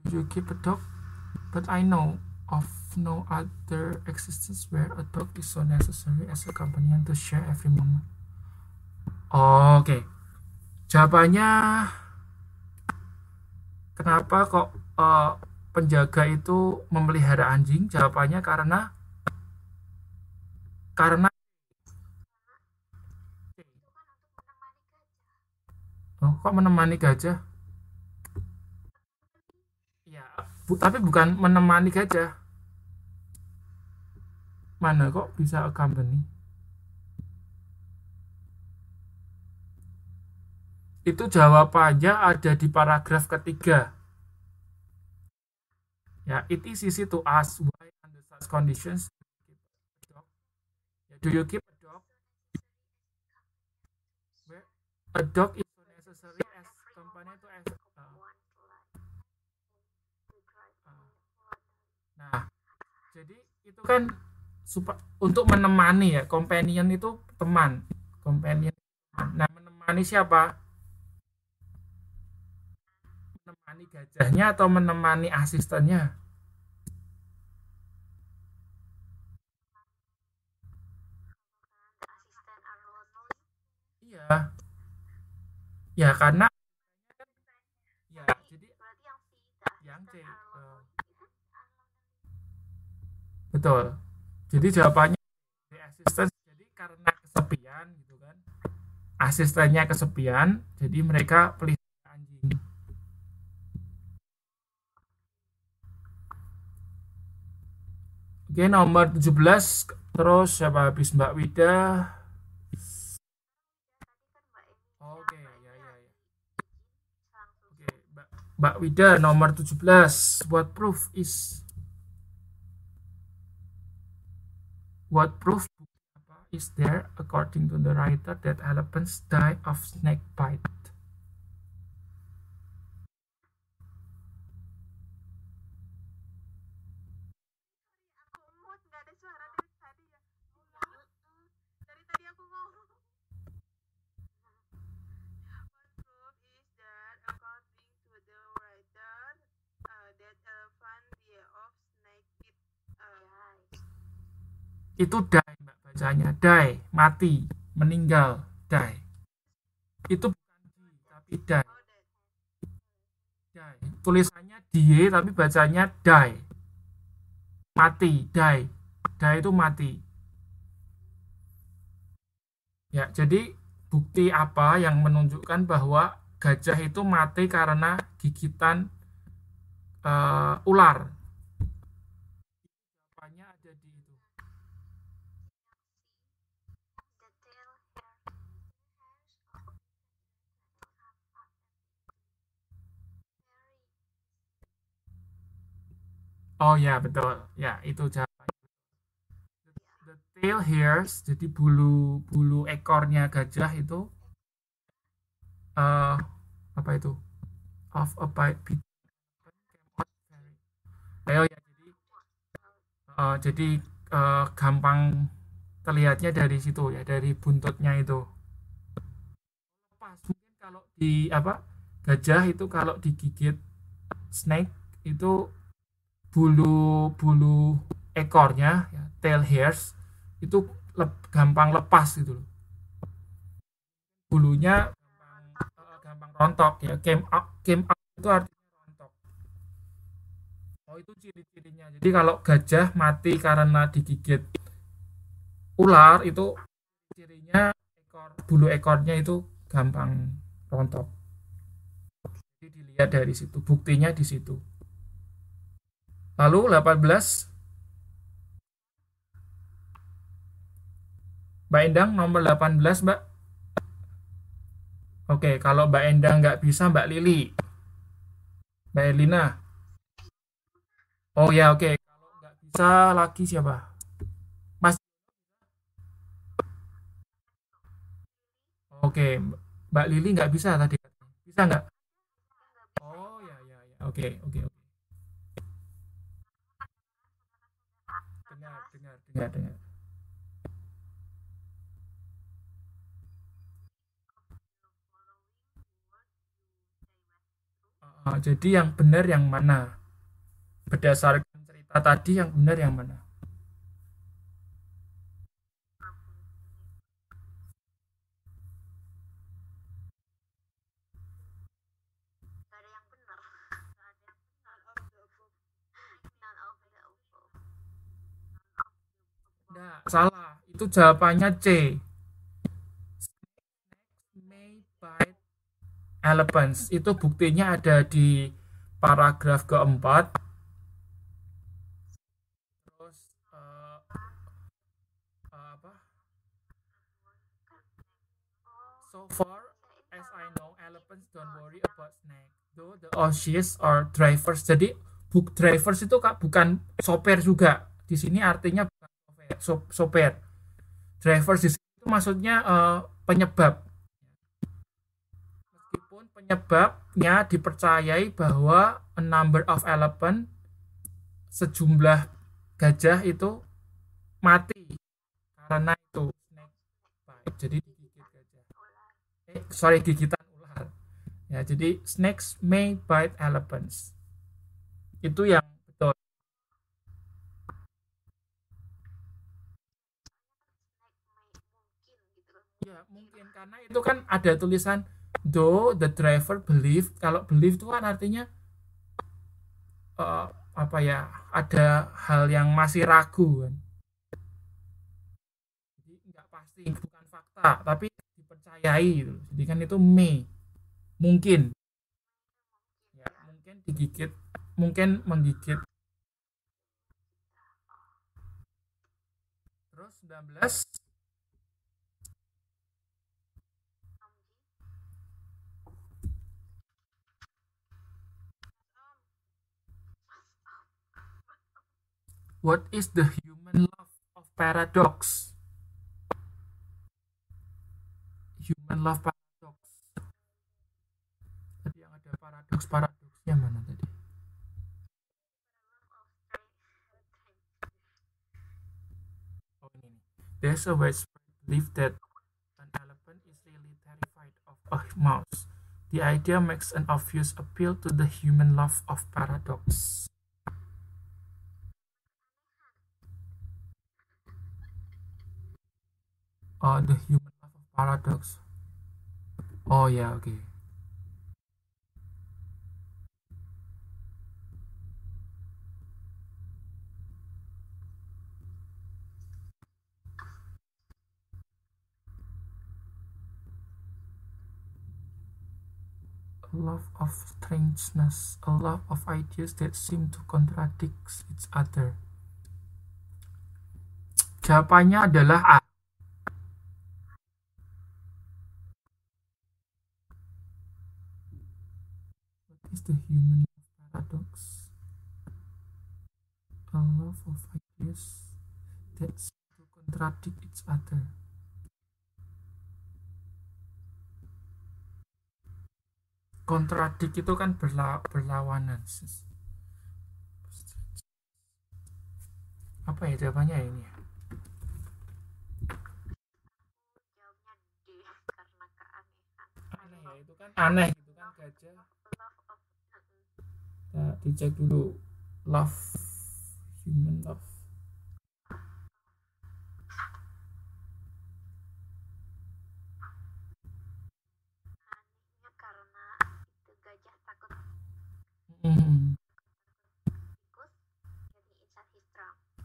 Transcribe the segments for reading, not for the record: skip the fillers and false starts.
You keep a dog, but I know of no other existence where a dog is so necessary as a companion to share every moment. Oke, jawabannya kenapa kok penjaga itu memelihara anjing? Jawabannya karena kok menemani gajah? Ya, tapi bukan menemani gajah. Mana kok bisa accompany? Itu jawabannya ada di paragraf ketiga. Ya, it is easy to ask why under such conditions do you keep a dog? Where a dog is so necessary as company to nah, jadi itu kan untuk menemani ya, companion itu teman, companion. Nah, menemani siapa? Menemani gajahnya atau menemani asistennya? Iya, ya karena ya jadi yang C betul. Jadi jawabannya asisten. Jadi karena kesepian gitu kan, asistennya kesepian, jadi mereka pelihara anjing. Oke, nomor 17 terus siapa habis Mbak Wida? Oke, ya ya ya. Oke, Mbak Wida nomor 17. What proof is there according to the writer that elephants die of snake bite? Itu die Mbak bacanya, die, mati, meninggal, die. Itu bukan die, tapi die. Die. Tulisannya die tapi bacanya die. Mati, die. Die itu mati. Ya, jadi bukti apa yang menunjukkan bahwa gajah itu mati karena gigitan ular? Jawabannya ada di itu. Oh ya, betul. Ya, itu jawabannya. The tail hairs, jadi bulu bulu ekornya gajah itu uh, apa itu? Of a bite. Oh ya, jadi gampang terlihatnya dari situ ya, dari buntutnya itu. Pas mungkin kalau di apa gajah itu kalau digigit snake itu bulu-bulu ekornya ya, tail hairs itu gampang lepas gitu loh. Bulunya gampang rontok ya. Came up itu artinya rontok. Oh, itu ciri-cirinya. Jadi kalau gajah mati karena digigit ular itu cirinya bulu ekornya itu gampang rontok. Jadi dilihat dari situ, buktinya di situ. Lalu 18, Mbak Endang nomor 18, Mbak. Oke, kalau Mbak Endang nggak bisa, Mbak Lili. Mbak Elina. Oh ya, oke. Kalau nggak bisa lagi siapa? Mas. Oke, Mbak Lili nggak bisa tadi. Bisa nggak? Oh ya ya ya. Oke oke oke. Dengar dengar dengar dengar. Jadi yang benar yang mana? Berdasarkan cerita tadi yang benar yang mana? Nah, salah. Itu jawabannya C. May bite elephants. Itu buktinya ada di paragraf keempat. Terus apa? So far as I know, elephants don't worry about snake. Though the osseous are drivers. Jadi drivers itu kak bukan sopir juga. Di sini artinya bukan sopir. Drivers di sini itu maksudnya penyebab. Meskipun penyebabnya dipercayai bahwa a number of elephant, sejumlah gajah itu mati karena itu snake bite. Jadi digigit gajah. Gigitan ular. Ya, jadi snakes may bite elephants. Itu yang betul. Ya, mungkin karena itu kan ada tulisan though the driver believe. Kalau believe itu kan artinya apa ya? Ada hal yang masih ragu kan. Jadi nggak pasti, bukan fakta, tapi dipercayai gitu. Jadi kan itu may, mungkin. Ya, mungkin digigit, mungkin menggigit. Terus 19. What is the human love of paradox? Human love paradox. Tadi yang ada paradoksnya mana tadi? Oh ini. There's a widespread belief that an elephant is really terrified of a mouse. The idea makes an obvious appeal to the human love of paradox. Oh, the human love of paradox. Oh ya, oke. A love of strangeness, a love of ideas that seem to contradict each other. Jawabannya adalah A. What is the human love paradox? A love of ideas that seem to contradict each other. Kontradik itu kan berlawanan. Apa ya jawabannya ini? Aneh ya, itu kan aneh gitu kan gajah. Nah, dicek dulu love, human love.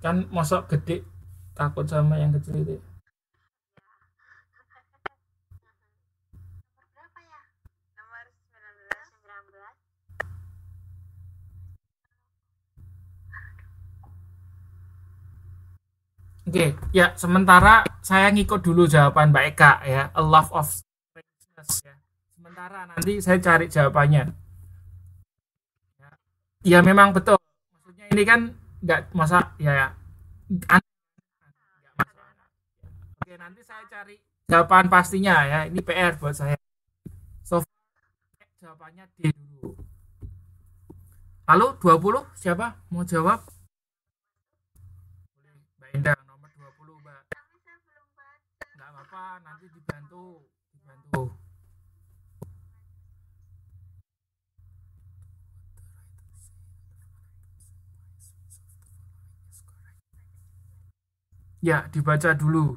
Kan mosok gede takut sama yang kecil itu. Oke, ya sementara saya ngikut dulu jawaban Mbak Eka ya, a love of strangeness ya. Sementara nanti saya cari jawabannya. Ya, ya memang betul. Maksudnya ini kan nggak masa ya, Oke, nanti saya cari jawaban pastinya ya. Ini PR buat saya. So jawabannya D dulu. Lalu 20 siapa mau jawab? Boleh Mbak Indah nomor 20, Mbak. Nggak apa-apa, nanti dibantu. Ya, dibaca dulu.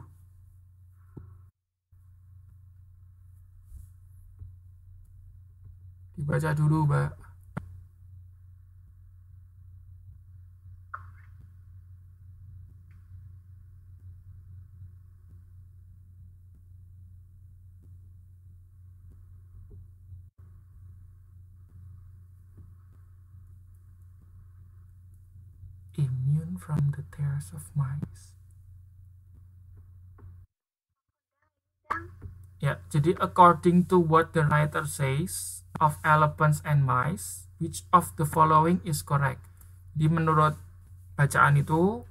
Dibaca dulu, Mbak. Immune from the tears of mice. Ya, jadi according to what the writer says of elephants and mice, which of the following is correct? Jadi menurut bacaan itu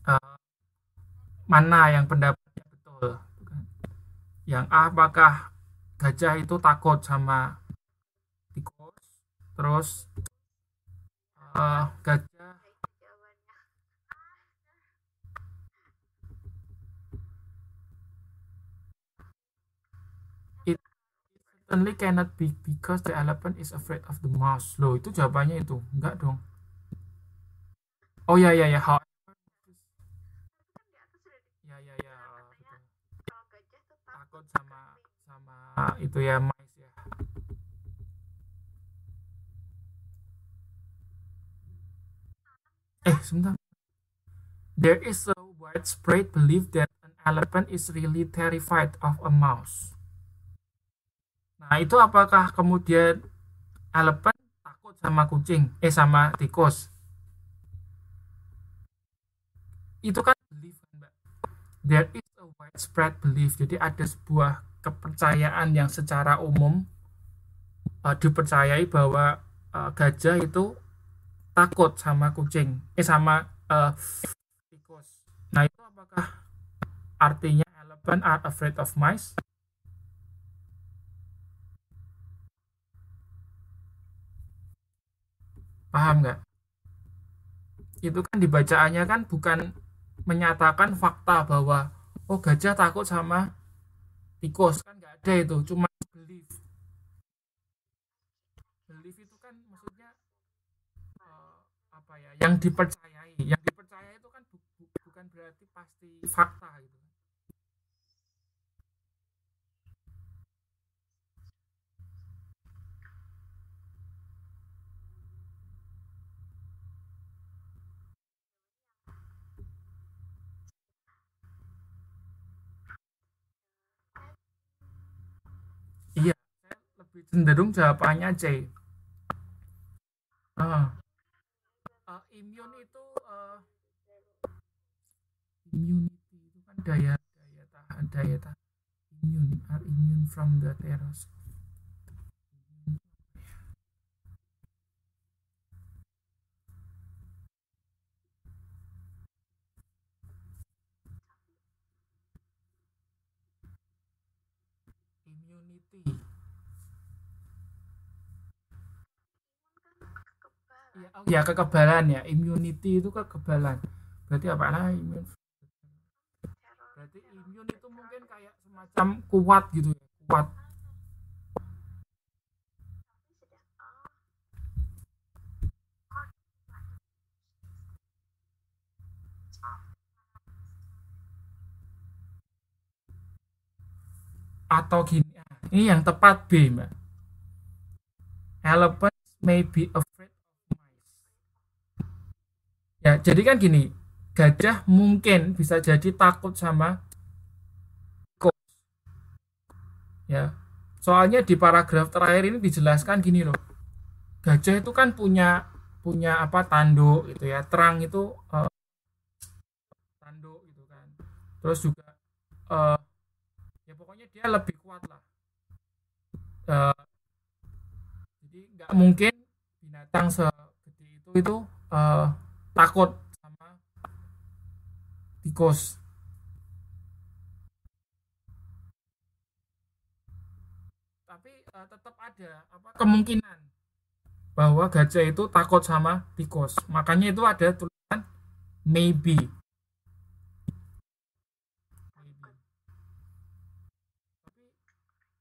uh, mana yang pendapatnya betul? Yang A, apakah gajah itu takut sama tikus? Terus gajah it certainly cannot be because the elephant is afraid of the mouse. Loh, itu jawabannya itu. Enggak dong. Oh ya ya ya, how ya ya ya betul. Takut sama itu ya mice ya. Sebentar. There is a widespread belief that an elephant is really terrified of a mouse. Nah, itu apakah kemudian elephant takut sama kucing? Sama tikus? Itu kan belief, Mbak. There is a widespread belief. Jadi ada sebuah kepercayaan yang secara umum dipercayai bahwa gajah itu takut sama kucing, sama tikus. Nah, itu apakah artinya elephant are afraid of mice? Paham nggak? Itu kan dibacaannya kan bukan menyatakan fakta bahwa oh gajah takut sama tikus, kan nggak ada itu, cuma belief. Belief itu kan maksudnya apa ya? Yang dipercayai itu kan bukan berarti pasti fakta gitu. Iya, saya lebih cenderung jawabannya C. Immune itu immunity itu kan daya tahan immune, are immune from the terrors. Immunity. Ya, kekebalan ya. Immunity itu kekebalan. Berarti apa lah immune? Berarti immune itu mungkin kayak semacam kuat gitu ya. Kuat. Atau gini. Ini yang tepat B, Mbak. Elephants may be afraid of mice. Ya, jadi kan gini, gajah mungkin bisa jadi takut sama tikus. Ya. Soalnya di paragraf terakhir ini dijelaskan gini loh. Gajah itu kan punya apa tanduk gitu ya. Terang itu tanduk gitu kan. Terus juga ya pokoknya dia lebih kuat lah. Jadi nggak mungkin binatang segede itu takut sama tikus. Tapi tetap ada kemungkinan bahwa gajah itu takut sama tikus. Makanya itu ada tulisan maybe.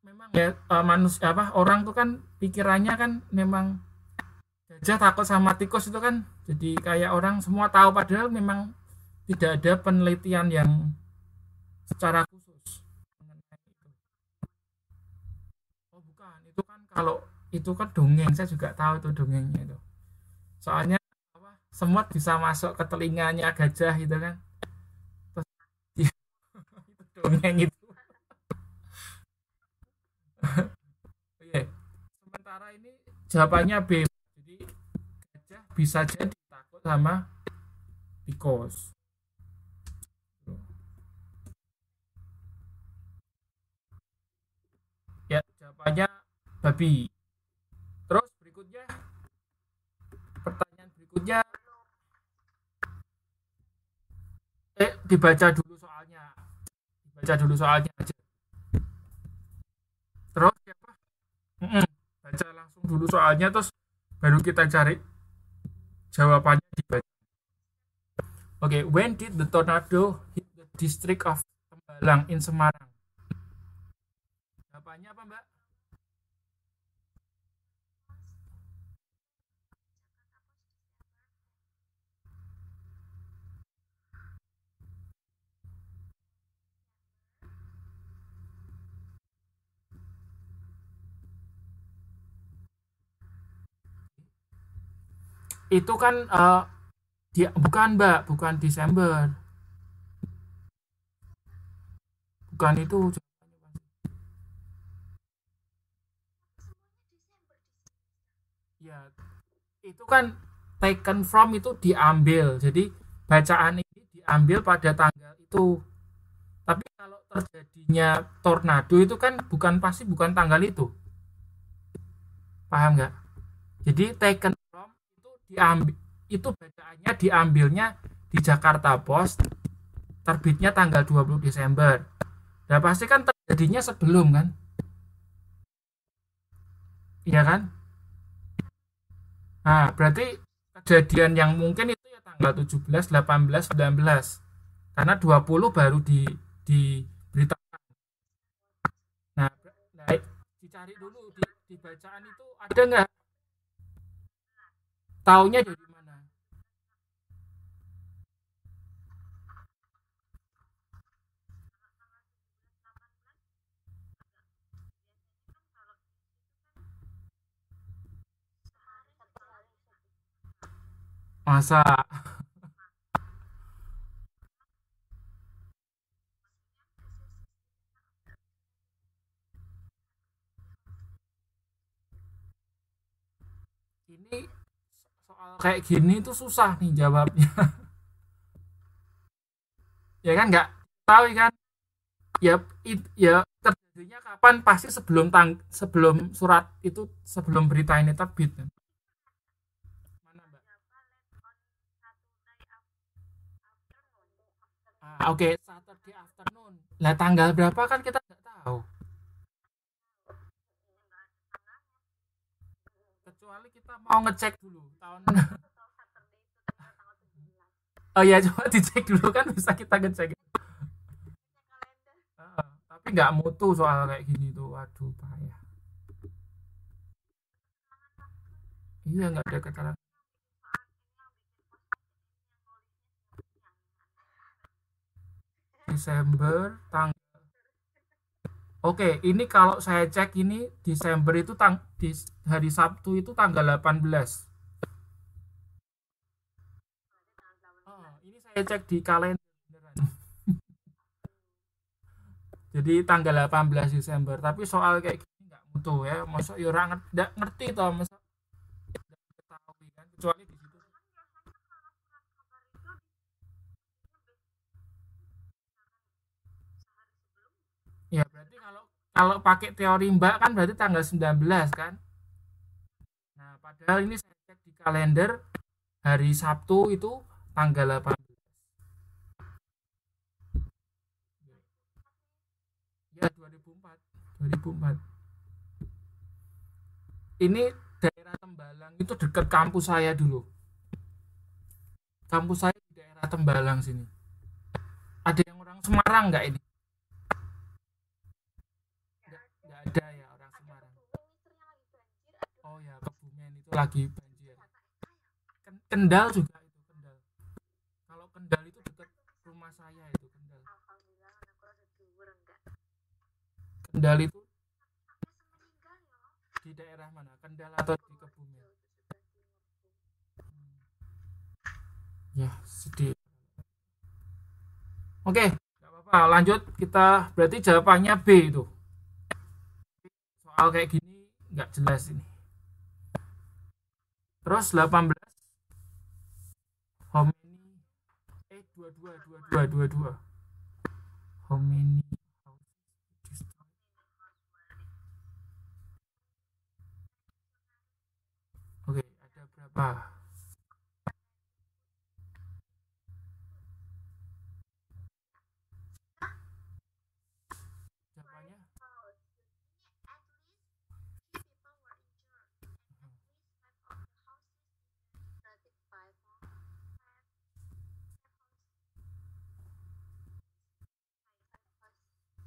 Memang ya manusia orang tuh kan pikirannya kan memang gajah takut sama tikus itu kan jadi kayak orang semua tahu padahal memang Tidak ada penelitian yang secara khusus mengenai itu. Oh bukan, itu kan kalau itu kan dongeng, saya juga tahu itu dongengnya itu. Soalnya apa, semut bisa masuk ke telinganya gajah gitu kan. Terus itu dongeng itu. Oke. Sementara ini jawabannya B. Jadi gajah bisa jadi takut sama tikus. Ya, jawabannya babi. Terus berikutnya, pertanyaan berikutnya, dibaca dulu soalnya. Dibaca dulu soalnya aja. Terus siapa? Baca langsung dulu soalnya, terus baru kita cari jawabannya dibaca. Oke, when did the tornado hit the district of Tembalang in Semarang? Jawabannya apa, Mbak? Itu kan dia bukan, Mbak, bukan Desember. Bukan itu. Ya, itu kan taken from itu diambil. Jadi bacaan ini diambil pada tanggal itu. Tapi kalau terjadinya tornado itu kan bukan pasti bukan tanggal itu. Paham nggak? Jadi taken from itu diambil, itu bacaannya diambilnya di Jakarta Post, terbitnya tanggal 20 Desember. Nah, pasti kan terjadinya sebelum kan? Iya kan? Nah, berarti kejadian yang mungkin itu ya tanggal 17, 18, 19. Karena 20 baru diberitakan. Nah, nah, dicari dulu di bacaan itu ada nggak taunya dari mana? Masa ini soal kayak gini tuh susah nih jawabnya. Ya kan nggak tahu kan? Ya ya terjadinya kapan pasti sebelum sebelum surat itu, sebelum berita ini terbit kan? Mana, Mbak? Oke, Saturday afternoon. Lah tanggal berapa kan kita nggak tahu. Kecuali kita mau ngecek dulu tahun. Oh iya, coba dicek dulu kan bisa kita ngecek. Tapi nggak mutu soal kayak gini tuh. Waduh, payah. Iya, nggak ada keterangan. Desember tang Oke, ini kalau saya cek ini Desember itu di hari Sabtu itu tanggal 18. Oh, ini saya cek di kalender beneran. Jadi tanggal 18 Desember. Tapi soal kayak gini nggak mutu ya. Masuk ya orang nggak ngerti toh, masa nggak ketahui kan. Kecuali di situ. Ya berarti kalau kalau pakai teori Mbak kan berarti tanggal 19 kan. Nah, padahal ini saya cek di kalender hari Sabtu itu tanggal 18. Ya 2004. 2004. Ini daerah Tembalang itu dekat kampus saya dulu. Kampus saya di daerah Tembalang sini. Ada yang orang Semarang nggak ini? Nggak ada ya orang Semarang. Oh ya, Kebumen itu lagi banjir. Kendal juga itu Kendal. Kalau Kendal itu dekat saya itu Kendal. Kendal itu di daerah mana? Kendal atau di Kebumen? Ya, sedih. Oke, nggak apa-apa. Lanjut, kita berarti jawabannya B itu. Soal kayak gini nggak jelas ini. Terus 18. How many? 22. How many? Oke, ada berapa? Jawabannya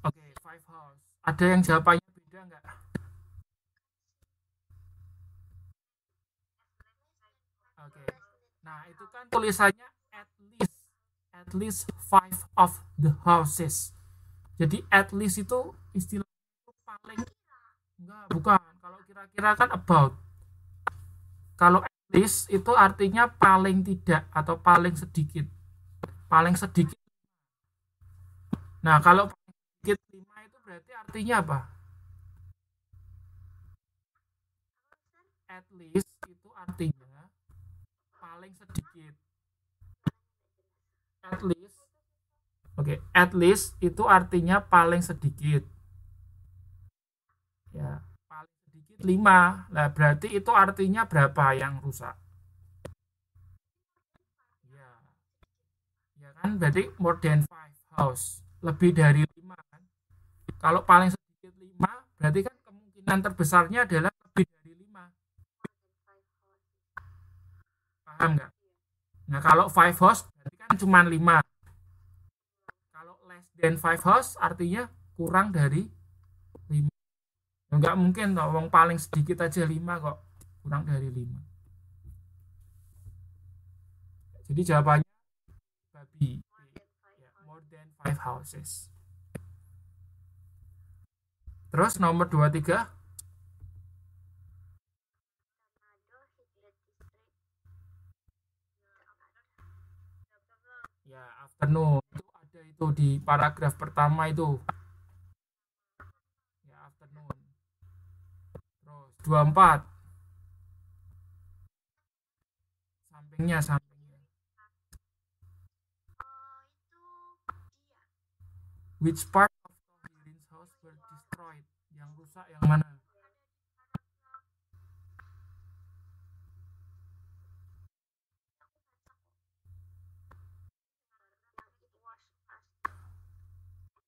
oke, 5 house. Ada yang jawabannya beda nggak? Oke. Nah, itu kan tulisannya at least 5 of the houses. Jadi at least itu istilah itu paling enggak, bukan. Kalau kira-kira kan about. Kalau at least itu artinya paling tidak atau paling sedikit. Paling sedikit. Nah, kalau paling sedikit 5 itu berarti artinya apa? At least itu artinya paling sedikit. At least. Oke, at least itu artinya paling sedikit. Ya, paling sedikit 5. Nah, berarti itu artinya berapa yang rusak? Ya. Ya kan, berarti more than 5 house. Lebih dari 5 kan? Kalau paling sedikit 5, berarti kan kemungkinan terbesarnya adalah lebih dari 5. Paham nggak? Nah, kalau 5 house berarti kan cuma 5. Kalau less than 5 house artinya kurang dari 5. Nggak mungkin toh, wong paling sedikit aja 5 kok. Kurang dari 5. Jadi jawabannya babi. Ya, more than 5 houses. Terus nomor 23. Ya, afternoon. Itu ada itu di paragraf pertama itu. Ya, afternoon. Terus 24. Sampingnya. Which part of Tom Hirin's house were destroyed? Yang rusak yang mana?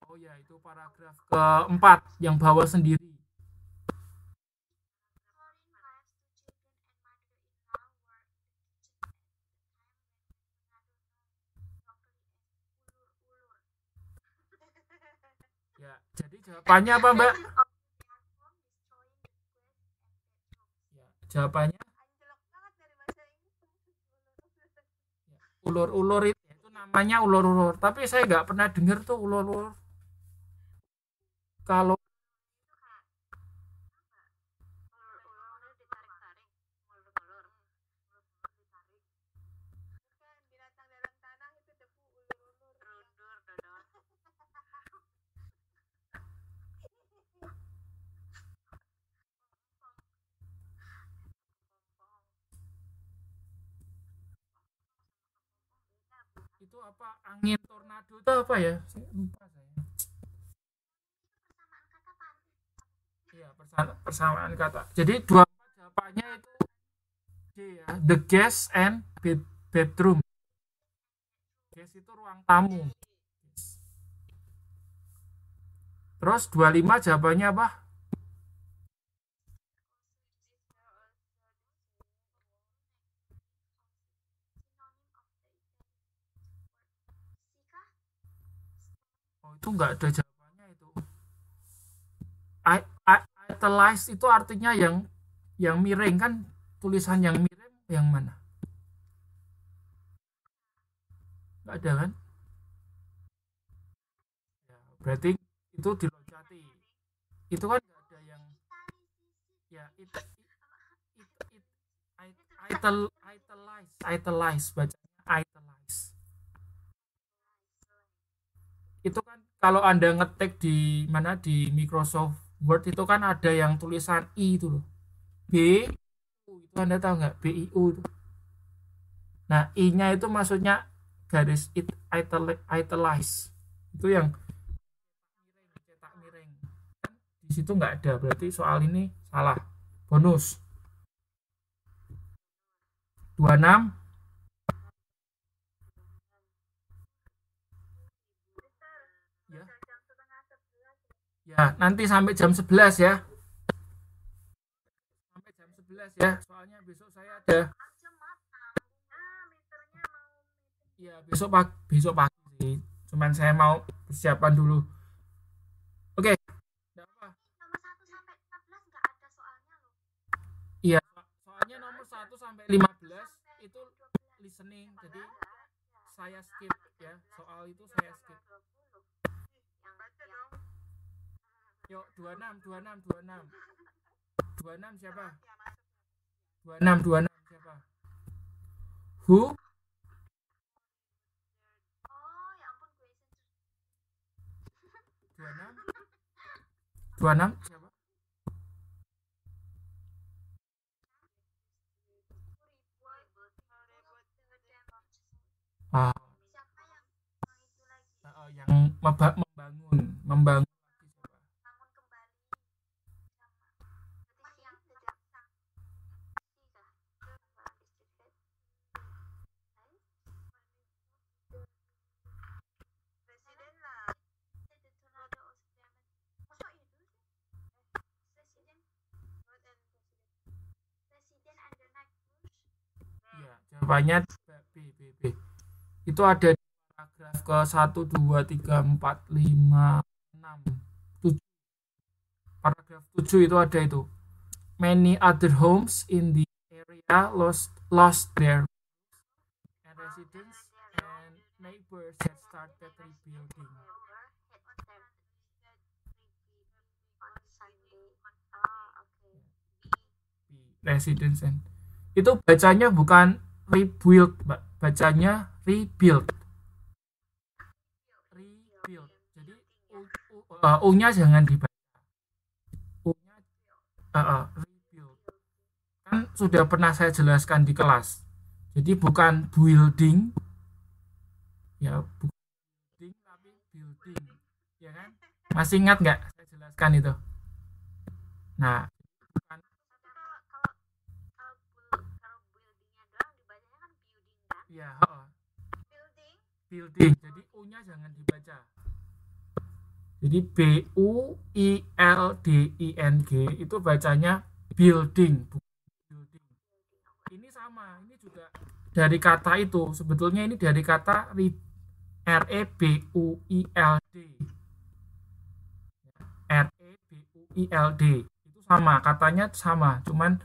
Oh ya, itu paragraf keempat yang bawah sendiri. Ya, jadi jawabannya apa, Mbak? Ya, jawabannya ulur-ulur itu namanya ulur-ulur. Tapi saya nggak pernah dengar tuh ulur-ulur. Kalau itu apa? Angin tornado itu apa ya? Saya lupa saya. Iya, persamaan kata. Jadi 24 jawabannya itu D ya. The guest and bedroom. Guest itu ruang tamu. Terus 25 jawabannya apa? Oh, itu nggak ada jawabannya itu. Italize itu artinya yang miring kan, tulisan yang miring yang mana? Nggak ada kan? berarti itu diloncati. Itu kan nggak ada yang ya italize bacanya italize. Itu kan kalau Anda ngetik di mana di Microsoft Word itu kan ada yang tulisan I itu loh. B itu Anda tahu nggak? BIU itu. Nah, I-nya itu maksudnya garis italize. Itu yang cetak miring. Di situ nggak ada, berarti soal ini salah. Bonus. 26. Ya. Ya, nanti sampai jam 11 ya. Sampai jam 11 ya. Soalnya besok saya ada. Iya, besok pagi sih. Cuman saya mau persiapan dulu. Oke, enggak apa. Iya, soalnya nomor 1 sampai 15 itu listening. Jadi saya skip ya. Soal itu saya skip. Yuk, 26 siapa? 26 siapa? Who? 26 siapa? Ah, yang membangun ya, jawabannya B. Itu ada di paragraf ke 1 2 3 4 5 6 7. Paragraf 7 itu ada itu. Many other homes in the area lost their and residents and neighbors had started rebuilding. Residents and itu bacanya bukan rebuild, bacanya rebuild. Jadi U-nya jangan dibaca. U-nya rebuild. Kan sudah pernah saya jelaskan di kelas. Jadi bukan building. Ya, bukan building tapi building. Ya kan? Masih ingat nggak saya jelaskan itu? Nah, bukan. Ya, building. Jadi U-nya jangan dibaca. Jadi BUILDING itu bacanya building, bukan building. Ini sama, ini juga dari kata itu. Sebetulnya ini dari kata REBUILD. REBUILD. Itu sama, katanya sama, cuman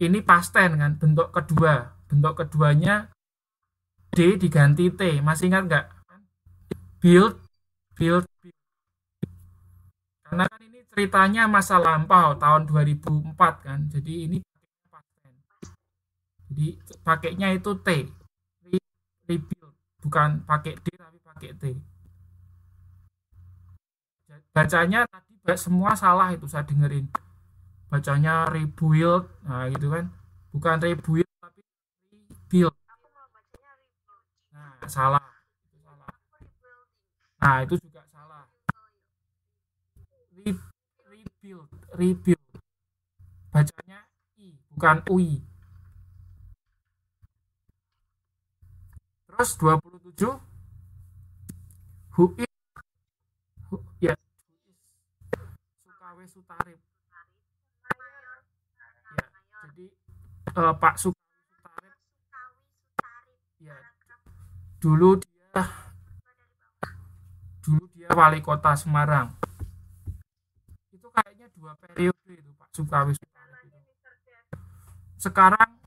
ini past tense kan, bentuk kedua. Bentuk keduanya D diganti T. Masih ingat nggak? Build. Karena kan ini ceritanya masa lampau tahun 2004 kan. Jadi ini past tense. Jadi pakainya itu T. Rebuild. Bukan pakai D tapi pakai T. Bacanya tadi semua salah itu saya dengerin. Bacanya rebuild. Nah gitu kan. Bukan rebuild tapi rebuild. Nah, salah. Nah, itu juga salah. Rebuild. Bacanya I, bukan UI. Terus 27 who is ya Sukawi Sutarip. Ya, jadi Pak Sukawi Sutarip ya dulu dia wali kota Semarang. Itu kayaknya 2 periode itu Pak Sukawi Sutarip itu. Sekarang